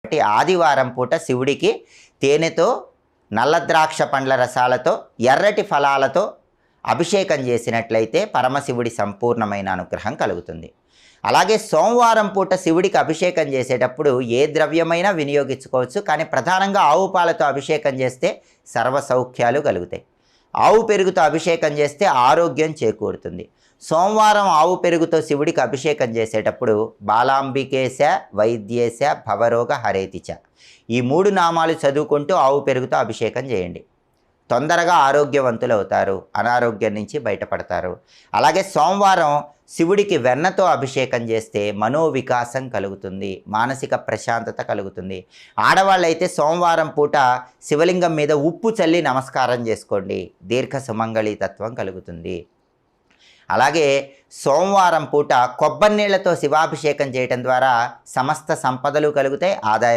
కాబట్టి ఆదివారం పూట శివుడికి తేనెతో, నల్ల ద్రాక్ష పండ్ల రసాలతో, ఎర్రటి ఫలాలతో అభిషేకం చేసినట్లయితే పరమశివుడి సంపూర్ణమైన అనుగ్రహం కలుగుతుంది. అలాగే సోమవారం పూట శివుడికి అభిషేకం చేసేటప్పుడు ఏ ద్రవ్యమైనా వినియోగించుకోవచ్చు, కానీ ప్రధానంగా ఆవు పాలతో అభిషేకం చేస్తే సర్వ సౌఖ్యాలు కలుగుతాయి. ఆవు పెరుగుతో అభిషేకం చేస్తే ఆరోగ్యం చేకూరుతుంది. సోమవారం ఆవు పెరుగుతో శివుడికి అభిషేకం చేసేటప్పుడు బాలాంబికేశ వైద్యేశ భవరోగ హరేతిచ ఈ 3 నామాలు చదువుకుంటూ ఆవు పెరుగుతో అభిషేకం చేయండి. తొందరగా ఆరోగ్యవంతులు అవుతారు, అనారోగ్యం నుంచి బయటపడతారు. అలాగే సోమవారం శివుడికి వెన్నతో అభిషేకం చేస్తే మనోవికాసం కలుగుతుంది, మానసిక ప్రశాంతత కలుగుతుంది. ఆడవాళ్ళైతే సోమవారం పూట శివలింగం మీద ఉప్పు చల్లి నమస్కారం చేసుకోండి, దీర్ఘ సుమంగళి తత్వం కలుగుతుంది. అలాగే సోమవారం పూట కొబ్బరి నీళ్లతో శివాభిషేకం చేయటం ద్వారా సమస్త సంపదలు కలుగుతాయి, ఆదాయం